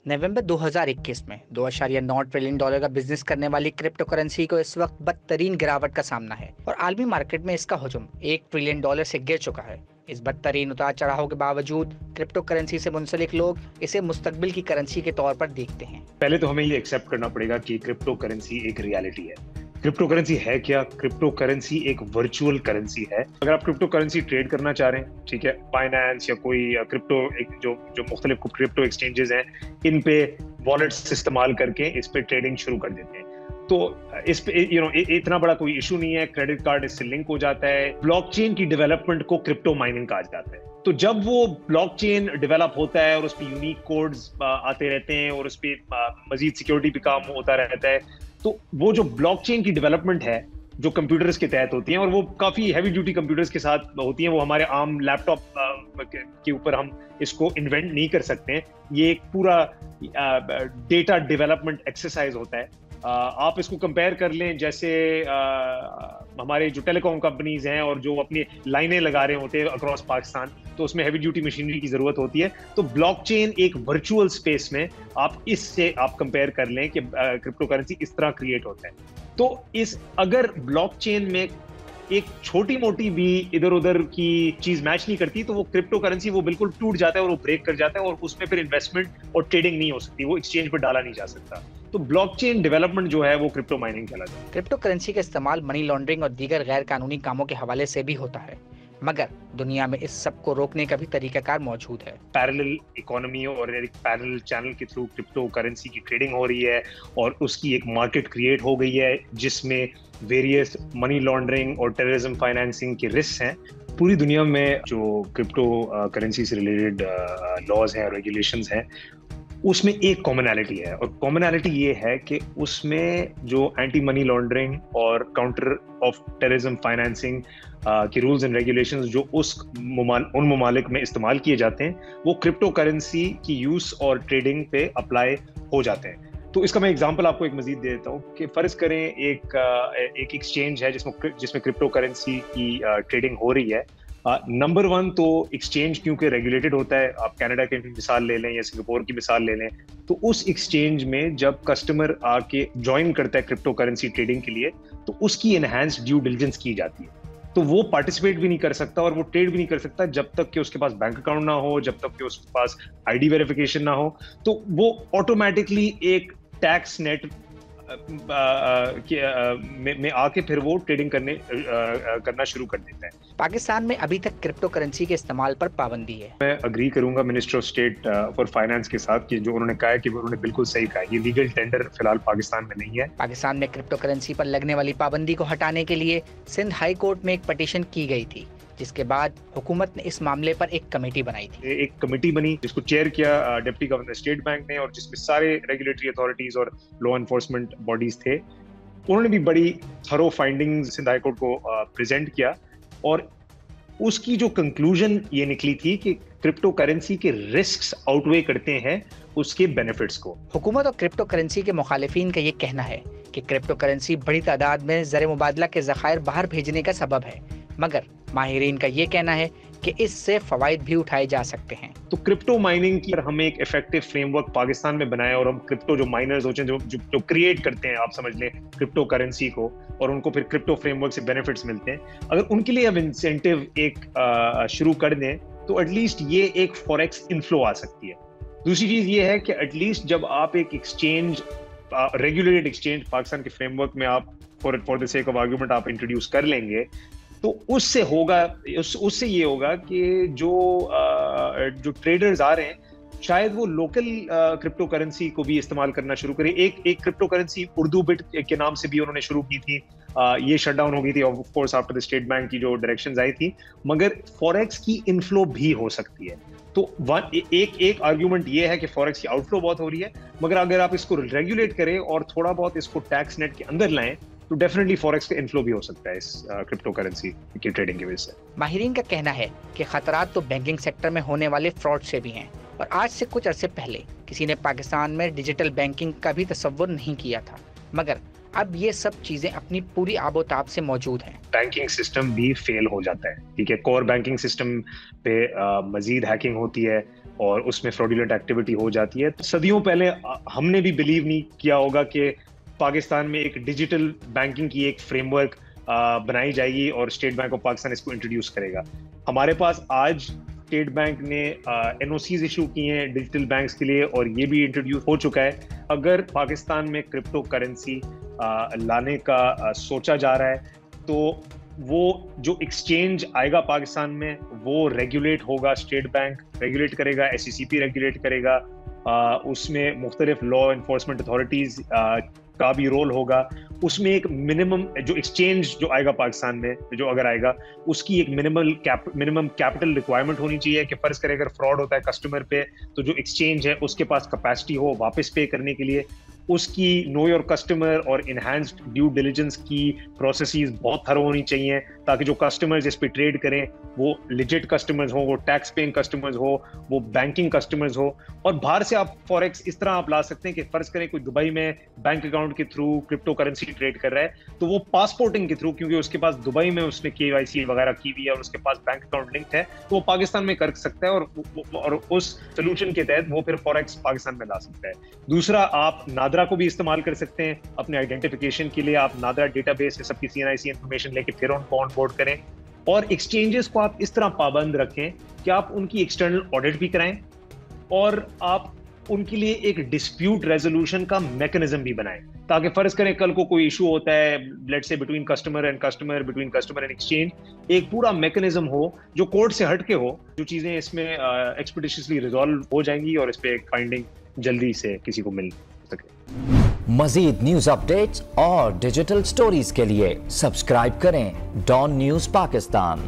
नवंबर 2021 में $2.9 ट्रिलियन का बिजनेस करने वाली क्रिप्टो करेंसी को इस वक्त बदतरीन गिरावट का सामना है और आलमी मार्केट में इसका हुजूम $1 ट्रिलियन से गिर चुका है। इस बदतरीन उतार चढ़ाव के बावजूद क्रिप्टो करेंसी से मुंसलिक लोग इसे मुस्तकबिल की करेंसी के तौर पर देखते हैं। पहले तो हमें ये एक्सेप्ट करना पड़ेगा कि क्रिप्टो करेंसी एक रियलिटी है। क्रिप्टो करेंसी है क्या? क्रिप्टो करेंसी एक वर्चुअल करेंसी है। अगर आप क्रिप्टो करेंसी ट्रेड करना चाह रहे हैं, ठीक है, बाइनेंस या कोई क्रिप्टो जो मुख्तलिफ क्रिप्टो एक्सचेंजेस हैं, इन पे वॉलेट्स इस्तेमाल करके इस पे ट्रेडिंग शुरू कर देते हैं। तो इस पे इतना बड़ा कोई इशू नहीं है। क्रेडिट कार्ड इससे लिंक हो जाता है। ब्लॉकचेन की डेवलपमेंट को क्रिप्टो माइनिंग कहा जाता है। तो जब वो ब्लॉकचेन डेवलप होता है और उस पे यूनिक कोड्स आते रहते हैं और उस पे मजीद सिक्योरिटी पे काम होता रहता है, तो वो जो ब्लॉकचेन की डेवलपमेंट है जो कंप्यूटर्स के तहत होती हैं, और वो काफी हैवी ड्यूटी कंप्यूटर्स के साथ होती हैं, वो हमारे आम लैपटॉप के ऊपर हम इसको इन्वेंट नहीं कर सकते हैं। ये एक पूरा डेटा डेवलपमेंट एक्सरसाइज होता है। आप इसको कंपेयर कर लें जैसे हमारे जो टेलीकॉम कंपनीज हैं और जो अपनी लाइनें लगा रहे होते हैं अक्रॉस पाकिस्तान, तो उसमें हैवी ड्यूटी मशीनरी की जरूरत होती है। तो ब्लॉकचेन एक वर्चुअल स्पेस में आप कंपेयर कर लें कि क्रिप्टो करेंसी इस तरह क्रिएट होता है। तो अगर ब्लॉकचेन में एक छोटी मोटी भी इधर उधर की चीज मैच नहीं करती, तो वो क्रिप्टो करेंसी वो बिल्कुल टूट जाता है और वो ब्रेक कर जाता है और उसमें फिर इन्वेस्टमेंट और ट्रेडिंग नहीं हो सकती, वो एक्सचेंज पर डाला नहीं जा सकता। तो ब्लॉकचेन डेवलपमेंट जो है वो क्रिप्टो माइनिंग कहलाता है। क्रिप्टो करेंसी का इस्तेमाल मनी लॉन्ड्रिंग और दीगर गैर कानूनी कामों के हवाले से भी होता है, मगर दुनिया में इस सब को रोकने का भी तरीकाकार मौजूद है। पैरेलल इकोनॉमी और एक पैरेलल चैनल के थ्रू क्रिप्टो करेंसी की ट्रेडिंग हो रही है और उसकी एक मार्केट क्रिएट हो गई है जिसमें वेरियस मनी लॉन्ड्रिंग और टेररिज्म फाइनेंसिंग के रिस्क हैं। पूरी दुनिया में जो क्रिप्टो करेंसी से रिलेटेड लॉज हैं और रेगुलेशंस हैं, उसमें एक कॉमनैलिटी है, और कॉमनैलिटी ये है कि उसमें जो एंटी मनी लॉन्ड्रिंग और काउंटर ऑफ टेररिज्म फाइनेंसिंग के रूल्स एंड रेगुलेशंस जो उन ममालिक में इस्तेमाल किए जाते हैं, वो क्रिप्टो करेंसी की यूज और ट्रेडिंग पे अप्लाई हो जाते हैं। तो इसका मैं एग्जांपल आपको एक मजीद दे देता हूँ कि फर्ज करें एक एक्सचेंज है जिसमें क्रिप्टो करेंसी की ट्रेडिंग हो रही है। नंबर वन तो एक्सचेंज क्योंकि रेगुलेटेड होता है, आप कनाडा की मिसाल ले लें या सिंगापुर की मिसाल ले लें, तो उस एक्सचेंज में जब कस्टमर आके ज्वाइन करता है क्रिप्टो करेंसी ट्रेडिंग के लिए, तो उसकी एनहांस्ड ड्यू डिलिजेंस की जाती है। तो वो पार्टिसिपेट भी नहीं कर सकता और वो ट्रेड भी नहीं कर सकता जब तक कि उसके पास बैंक अकाउंट ना हो, जब तक कि उसके पास आईडी वेरिफिकेशन ना हो। तो वो ऑटोमेटिकली एक टैक्स नेट में आके फिर वो ट्रेडिंग करना शुरू कर देता है। पाकिस्तान में अभी तक क्रिप्टो करेंसी के इस्तेमाल पर पाबंदी है। मैं अग्री करूंगा minister of state for finance के साथ कि जो उन्होंने कहा है कि उन्होंने बिल्कुल सही कहा, ये लीगल टेंडर फिलहाल पाकिस्तान में नहीं है। पाकिस्तान में क्रिप्टो करेंसी पर लगने वाली पाबंदी को हटाने के लिए सिंध हाई कोर्ट में एक पिटीशन की गई थी, जिसके बाद हुकूमत ने इस मामले पर एक कमेटी बनाई थी। एक कमेटी बनी जिसको चेयर किया डिप्टी गवर्नर स्टेट बैंक ने, और जिसमें सारे रेगुलेटरी अथॉरिटीज और लॉ एनफोर्समेंट बॉडीज थे। उन्होंने भी बड़ी thorough findings Sindh high court को प्रेजेंट किया, और उसकी जो कंक्लूजन ये निकली थी कि क्रिप्टो करेंसी के रिस्क्स आउटवे करते हैं उसके बेनिफिट्स को। हुकूमत और क्रिप्टो करेंसी के मुखालिफिन का ये कहना है कि क्रिप्टो करेंसी बड़ी तादाद में ज़र मुबादला के ज़खायर बाहर भेजने का सबब है, मगर माहिरीन का ये कहना है कि इससे फवाइद भी उठाए जा सकते हैं। तो क्रिप्टो माइनिंग की हमें एक इफेक्टिव फ्रेमवर्क पाकिस्तान में बनाया, और हम क्रिप्टो जो माइनर्स होते हैं जो क्रिएट करते हैं, आप समझ लें क्रिप्टो करेंसी को, और उनको फिर क्रिप्टो फ्रेमवर्क से बेनिफिट्स मिलते हैं, अगर उनके लिए हम इंसेंटिव एक शुरू कर दें तो एटलीस्ट ये एक फॉरेक्स इनफ्लो आ सकती है। दूसरी चीज ये है कि एटलीस्ट जब आप एक एक्सचेंज रेगुलेटेड एक्सचेंज पाकिस्तान के फ्रेमवर्क में आप for the sake of argument आप इंट्रोड्यूस कर लेंगे, तो उससे ये होगा कि जो ट्रेडर्स आ रहे हैं शायद वो लोकल क्रिप्टो करेंसी को भी इस्तेमाल करना शुरू करें। एक क्रिप्टो करेंसी उर्दू बिट के नाम से भी उन्होंने शुरू की थी, ये शट डाउन हो गई थी of course after the state bank की जो डायरेक्शंस आई थी, मगर फॉरेक्स की इनफ्लो भी हो सकती है। तो एक आर्ग्यूमेंट ये है कि फॉरेक्स की आउटफ्लो बहुत हो रही है, मगर अगर आप इसको रेगुलेट करें और थोड़ा बहुत इसको टैक्स नेट के अंदर लाएं, तो डेफिनेटली फॉरेक्स का इनफ्लो भी हो सकता है इस क्रिप्टो करेंसी की ट्रेडिंग की वजह से। माहिरीन का कहना है कि खतरात तो बैंकिंग सेक्टर में होने वाले फ्रॉड से भी हैं, और आज से कुछ अरसे पहले किसी ने पाकिस्तान में डिजिटल बैंकिंग का भी तसव्वुर नहीं किया था, मगर अब ये सब चीजें अपनी पूरी आबोताब से मौजूद हैं। बैंकिंग सिस्टम भी फेल हो जाता है, ठीक है, कोर बैंकिंग सिस्टम पे मजीद हैकिंग होती है, اور اس میں fraudulent activity ہو جاتی ہے. صدیوں پہلے ہم نے بھی believe نہیں کیا ہوگا کہ پاکستان میں ایک ڈیجیٹل بینکنگ کی ایک فریم ورک بنائی جائے گی اور اسٹیٹ بینک آف پاکستان اس کو انٹروڈیوس کرے گا. ہمارے پاس آج اسٹیٹ بینک نے NOCs ایشو کی ہیں ڈیجیٹل بینکس کے لیے اور یہ بھی انٹروڈیوس ہو چکا ہے. اگر پاکستان میں کرپٹو کرنسی لانے کا سوچا جا رہا ہے تو وہ جو ایکسچینج آئے گا پاکستان میں وہ ریگولیٹ ہوگا, اسٹیٹ بینک ریگولیٹ کرے گا, SECP ریگولیٹ کرے گا, اس میں مختلف لا انفورسمنٹ اتھارٹیز کا بھی رول ہوگا. اس میں ایک منیمم جو ایکسچینج جو آئے گا پاکستان میں جو اگر آئے گا اس کی ایک منیمم کیپٹل ریکوائرمنٹ ہونی چاہیے کہ فرض کرے اگر فراڈ ہوتا ہے کسٹمر پہ تو جو ایکسچینج ہے اس کے پاس کیپیسٹی ہو واپس پے کرنے کے لیے. اس کی نو یور کسٹمر اور انہینسڈ ڈیو ڈیلیجنس کی پروسیسز بہت تھرو ہونی چاہیے تاکہ جو کسٹمرز اس پہ ٹریڈ کریں وہ لیجٹ کسٹمرز ہوں, وہ ٹیکس پیئنگ کسٹمرز ہو, وہ بینکنگ کسٹمرز ہو. اور باہر سے آپ فوریکس اس طرح آپ لا سکتے ہیں کہ فرض کریں کوئی دبئی میں بینک اکاؤنٹ کے تھرو کرپٹو کرنسی ٹریڈ کر رہا ہے تو وہ پاسپورٹنگ کے تھرو, کیونکہ اس کے پاس دبئی میں اس نے KYC وغیرہ کی ہوئی ہے اور اس کے پاس بینک اکاؤنٹ لنک ہے, تو وہ پاکستان میں کر سکتا ہے اور اس سولوشن کے تحت وہ پھر فوریکس پاکستان میں لا سکتا ہے. دوسرا, آپ نادرا کو بھی استعمال کر سکتے ہیں اپنے آئیڈینٹیفیکیشن کے لیے. آپ نادرا ڈیٹا بیس سے سب کی CNIC انفارمیشن لے کے پھر ان کو آن بورڈ کریں اور ایکسچینجز کو آپ اس طرح پابند رکھیں کہ آپ ان کی ایکسٹرنل آڈٹ بھی کرائیں اور آپ ان کے لیے ایک ڈسپیوٹ ریزولوشن کا میکنزم بھی بنائیں تاکہ فرض کریں کل کو کوئی ایشو ہوتا ہے let's say between customer and customer, between customer and exchange, ایک پورا میکنزم ہو جو کورٹ سے ہٹ کے ہو, جو چیزیں اس میں ایکسپیڈیشسلی ریزالو ہو جائیں گی اور اس پہ ایک فائنڈنگ جلدی سے کسی کو مل سکے. مزید نیوز اپڈیٹس اور ڈیجیٹل سٹوریز کے لیے سبسکرائب کریں ڈان نیوز پاکستان.